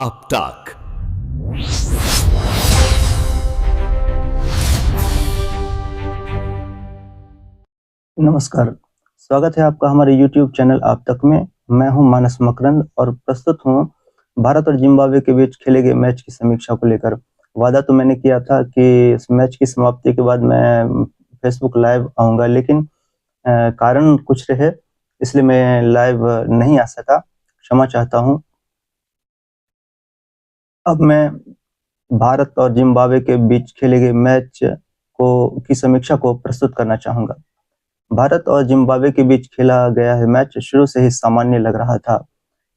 अब तक। नमस्कार, स्वागत है आपका हमारे YouTube चैनल आप तक में। मैं हूं मानस मकरंद और प्रस्तुत हूं भारत और जिम्बाब्वे के बीच खेले गए मैच की समीक्षा को लेकर। वादा तो मैंने किया था कि इस मैच की समाप्ति के बाद मैं फेसबुक लाइव आऊंगा, लेकिन कारण कुछ रहे इसलिए मैं लाइव नहीं आ सका। क्षमा चाहता हूं। अब मैं भारत और जिम्बाब्वे के बीच खेले गए मैच की समीक्षा को प्रस्तुत करना चाहूंगा। भारत और जिम्बाब्वे के बीच खेला गया है मैच शुरू से ही सामान्य लग रहा था।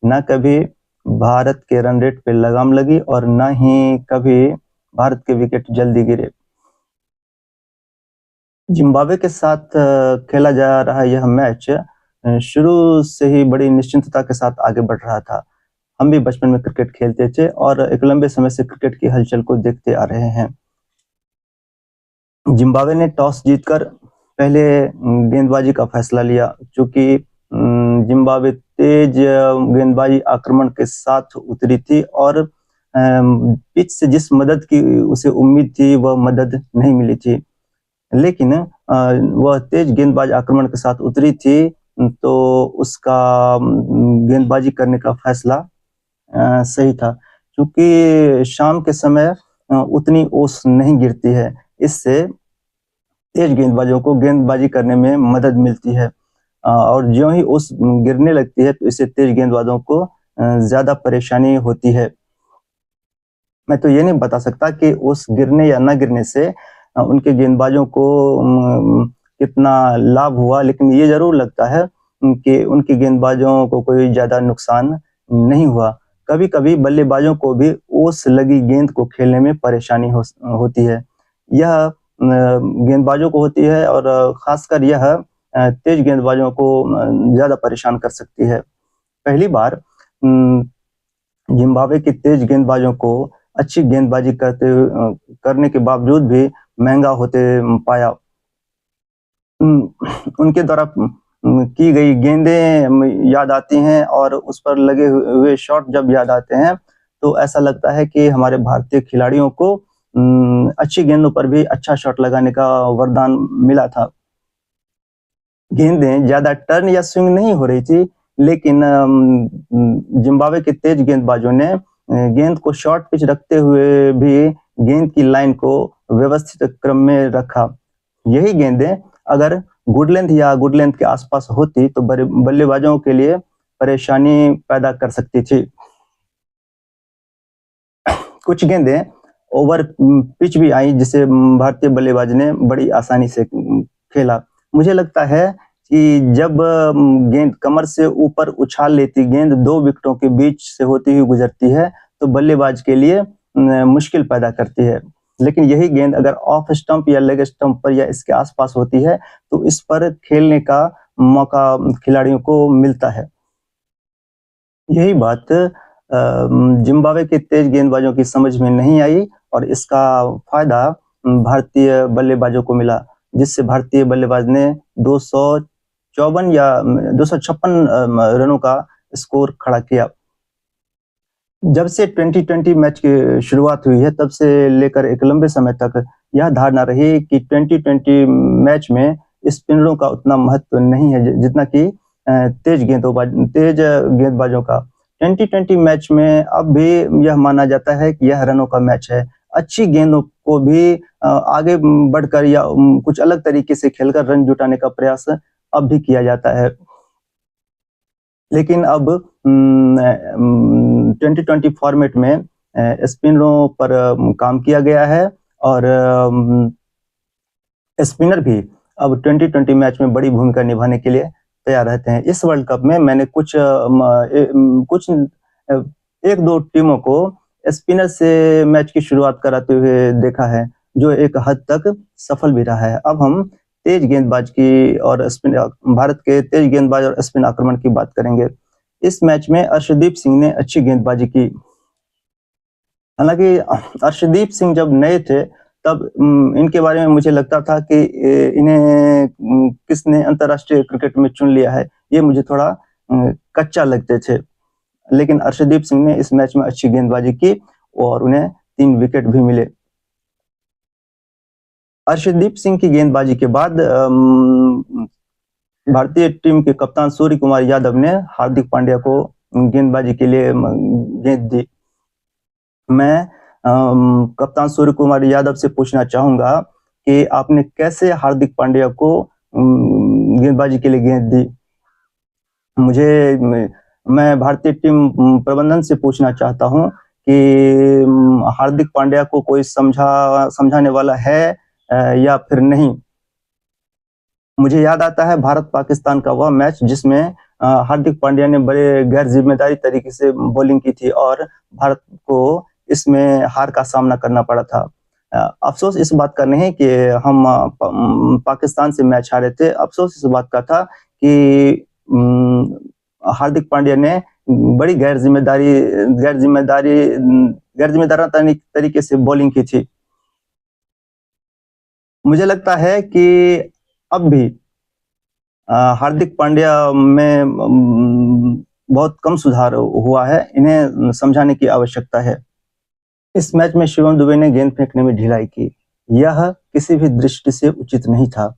न कभी भारत के रन रेट पे लगाम लगी और न ही कभी भारत के विकेट जल्दी गिरे। जिम्बाब्वे के साथ खेला जा रहा यह मैच शुरू से ही बड़ी निश्चिंतता के साथ आगे बढ़ रहा था। हम भी बचपन में क्रिकेट खेलते थे और एक लंबे समय से क्रिकेट की हलचल को देखते आ रहे हैं। जिम्बाब्वे ने टॉस जीतकर पहले गेंदबाजी का फैसला लिया, क्योंकि जिम्बाब्वे तेज गेंदबाजी आक्रमण के साथ उतरी थी और पिच से जिस मदद की उसे उम्मीद थी वह मदद नहीं मिली थी। लेकिन वह तेज गेंदबाज आक्रमण के साथ उतरी थी, तो उसका गेंदबाजी करने का फैसला सही था, क्योंकि शाम के समय उतनी ओस नहीं गिरती है। इससे तेज गेंदबाजों को गेंदबाजी करने में मदद मिलती है और ज्यों ही ओस गिरने लगती है तो इससे तेज गेंदबाजों को ज्यादा परेशानी होती है। मैं तो ये नहीं बता सकता कि ओस गिरने या न गिरने से उनके गेंदबाजों को कितना लाभ हुआ, लेकिन ये जरूर लगता है कि उनके गेंदबाजों को कोई ज्यादा नुकसान नहीं हुआ। कभी कभी बल्लेबाजों को भी ओस लगी गेंद को खेलने में परेशानी होती है। यह गेंदबाजों को होती है और खासकर यह तेज गेंदबाजों को ज्यादा परेशान कर सकती है। पहली बार जिम्बाब्वे के तेज गेंदबाजों को अच्छी गेंदबाजी करने के बावजूद भी महंगा होते पाया। उनके द्वारा की गई गेंदें याद आती हैं और उस पर लगे हुए शॉट जब याद आते हैं तो ऐसा लगता है कि हमारे भारतीय खिलाड़ियों को अच्छी गेंदों पर भी अच्छा शॉट लगाने का वरदान मिला था। गेंदें ज्यादा टर्न या स्विंग नहीं हो रही थी, लेकिन जिम्बाब्वे के तेज गेंदबाजों ने गेंद को शॉर्ट पिच रखते हुए भी गेंद की लाइन को व्यवस्थित क्रम में रखा। यही गेंदें अगर गुड लेंथ के आसपास होती तो बल्लेबाजों के लिए परेशानी पैदा कर सकती थी। कुछ गेंदें ओवर पिच भी आई, जिसे भारतीय बल्लेबाज ने बड़ी आसानी से खेला। मुझे लगता है कि जब गेंद कमर से ऊपर उछाल लेती गेंद 2 विकेटों के बीच से होती हुई गुजरती है तो बल्लेबाज के लिए मुश्किल पैदा करती है। लेकिन यही गेंद अगर ऑफ स्टंप या लेग स्टंप पर या इसके आसपास होती है तो इस पर खेलने का मौका खिलाड़ियों को मिलता है। यही बात जिम्बाब्वे के तेज गेंदबाजों की समझ में नहीं आई और इसका फायदा भारतीय बल्लेबाजों को मिला, जिससे भारतीय बल्लेबाज ने 254 या 256 रनों का स्कोर खड़ा किया। जब से 2020 मैच की शुरुआत हुई है तब से लेकर एक लंबे समय तक यह धारणा रही कि 2020 मैच में स्पिनरों का उतना महत्व नहीं है जितना कि तेज गेंदबाजों का। 2020 मैच में अब भी यह माना जाता है कि यह रनों का मैच है। अच्छी गेंदों को भी आगे बढ़कर या कुछ अलग तरीके से खेलकर रन जुटाने का प्रयास अब भी किया जाता है। लेकिन अब 2020 फॉर्मेट में स्पिनरों पर काम किया गया है और स्पिनर भी अब 2020 मैच में बड़ी भूमिका निभाने के लिए तैयार रहते हैं। इस वर्ल्ड कप में मैंने कुछ एक दो टीमों को स्पिनर से मैच की शुरुआत कराते हुए देखा है, जो एक हद तक सफल भी रहा है। अब हम तेज गेंदबाज की और स्पिन भारत के तेज गेंदबाज और स्पिन आक्रमण की बात करेंगे। इस मैच में अर्शदीप सिंह ने अच्छी गेंदबाजी की। हालांकि अर्शदीप सिंह जब नए थे तब इनके बारे में मुझे लगता था कि इन्हें किसने अंतर्राष्ट्रीय क्रिकेट में चुन लिया है, ये मुझे थोड़ा कच्चा लगते थे। लेकिन अर्शदीप सिंह ने इस मैच में अच्छी गेंदबाजी की और उन्हें 3 विकेट भी मिले। अर्शदीप सिंह की गेंदबाजी के बाद भारतीय टीम के कप्तान सूर्य कुमार यादव ने हार्दिक पांड्या को गेंदबाजी के लिए गेंद दी। मैं कप्तान सूर्य कुमार यादव से पूछना चाहूंगा कि आपने कैसे हार्दिक पांड्या को गेंदबाजी के लिए गेंद दी। मैं भारतीय टीम प्रबंधन से पूछना चाहता हूं कि हार्दिक पांड्या को कोई समझाने वाला है या फिर नहीं। मुझे याद आता है भारत पाकिस्तान का वह मैच जिसमें हार्दिक पांड्या ने बड़े गैर जिम्मेदारी तरीके से बॉलिंग की थी और भारत को इसमें हार का सामना करना पड़ा था। अफसोस इस बात का नहीं कि हम पाकिस्तान से मैच हारे थे, अफसोस इस बात का था कि हार्दिक पांड्या ने बड़ी गैर जिम्मेदाराना तरीके से बॉलिंग की थी। मुझे लगता है कि अब भी हार्दिक पांड्या में बहुत कम सुधार हुआ है, इन्हें समझाने की आवश्यकता है। इस मैच में शिवम दुबे ने गेंद फेंकने में ढिलाई की, यह किसी भी दृष्टि से उचित नहीं था।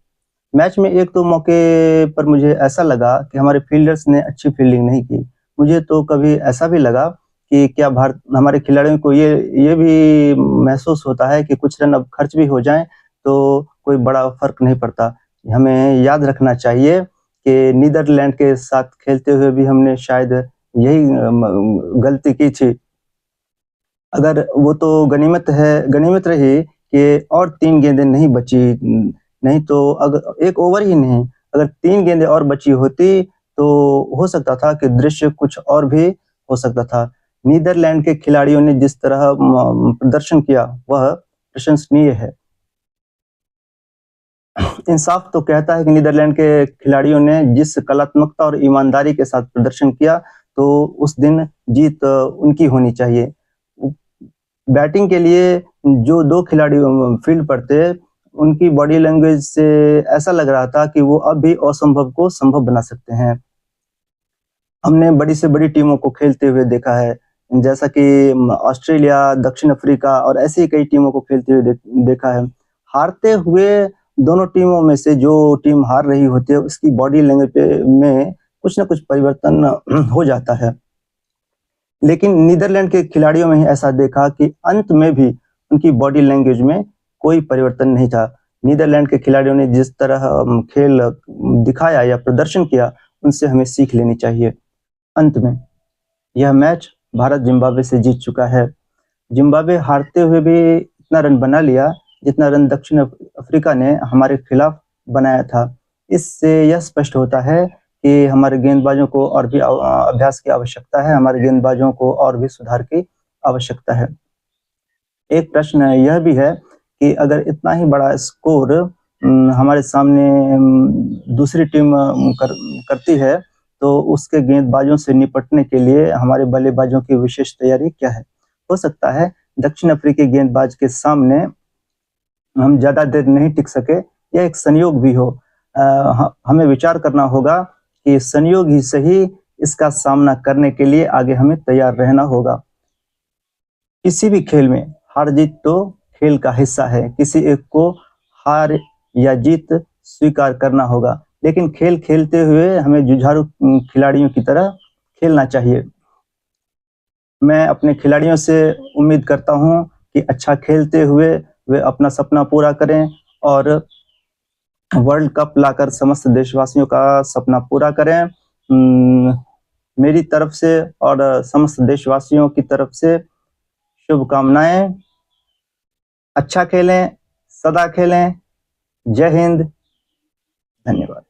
मैच में एक दो मौके पर मुझे ऐसा लगा कि हमारे फील्डर्स ने अच्छी फील्डिंग नहीं की। मुझे तो कभी ऐसा भी लगा कि क्या हमारे खिलाड़ियों को ये भी महसूस होता है कि कुछ रन अब खर्च भी हो जाएं तो कोई बड़ा फर्क नहीं पड़ता। हमें याद रखना चाहिए कि नीदरलैंड के साथ खेलते हुए भी हमने शायद यही गलती की थी। अगर वो तो गनीमत रही कि और 3 गेंदें नहीं बची, नहीं तो अगर 1 ओवर ही नहीं, अगर 3 गेंदें और बची होती तो हो सकता था कि दृश्य कुछ और भी हो सकता था। नीदरलैंड के खिलाड़ियों ने जिस तरह प्रदर्शन किया वह प्रशंसनीय है। इंसाफ तो कहता है कि नीदरलैंड के खिलाड़ियों ने जिस कलात्मकता और ईमानदारी के साथ प्रदर्शन किया तो उस दिन जीत उनकी होनी चाहिए। बैटिंग के लिए जो 2 खिलाड़ी फील्ड पर थे, उनकी बॉडी लैंग्वेज से ऐसा लग रहा था कि वो अब भी असंभव को संभव बना सकते हैं। हमने बड़ी से बड़ी टीमों को खेलते हुए देखा है, जैसा कि ऑस्ट्रेलिया, दक्षिण अफ्रीका और ऐसी कई टीमों को खेलते हुए देखा है। हारते हुए दोनों टीमों में से जो टीम हार रही होती है उसकी बॉडी लैंग्वेज में कुछ ना कुछ परिवर्तन हो जाता है। लेकिन नीदरलैंड के खिलाड़ियों में ही ऐसा देखा कि अंत में भी उनकी बॉडी लैंग्वेज में कोई परिवर्तन नहीं था। नीदरलैंड के खिलाड़ियों ने जिस तरह खेल दिखाया या प्रदर्शन किया, उनसे हमें सीख लेनी चाहिए। अंत में यह मैच भारत जिम्बाब्वे से जीत चुका है। जिम्बाब्वे हारते हुए भी इतना रन बना लिया जितना रन दक्षिण अफ्रीका ने हमारे खिलाफ बनाया था। इससे यह स्पष्ट होता है कि हमारे गेंदबाजों को और भी अभ्यास की आवश्यकता है, हमारे गेंदबाजों को और भी सुधार की आवश्यकता है। एक प्रश्न यह भी है कि अगर इतना ही बड़ा स्कोर हमारे सामने दूसरी टीम करती है तो उसके गेंदबाजों से निपटने के लिए हमारे बल्लेबाजों की विशेष तैयारी क्या है? हो सकता है दक्षिण अफ्रीकी गेंदबाज के सामने हम ज्यादा देर नहीं टिक सके, यह एक संयोग भी हो। हमें विचार करना होगा कि संयोग ही सही, इसका सामना करने के लिए आगे हमें तैयार रहना होगा। किसी भी खेल में हार जीत तो खेल का हिस्सा है, किसी एक को हार या जीत स्वीकार करना होगा, लेकिन खेल खेलते हुए हमें जुझारू खिलाड़ियों की तरह खेलना चाहिए। मैं अपने खिलाड़ियों से उम्मीद करता हूं कि अच्छा खेलते हुए वे अपना सपना पूरा करें और वर्ल्ड कप लाकर समस्त देशवासियों का सपना पूरा करें। मेरी तरफ से और समस्त देशवासियों की तरफ से शुभकामनाएं। अच्छा खेलें, सदा खेलें। जय हिंद, धन्यवाद।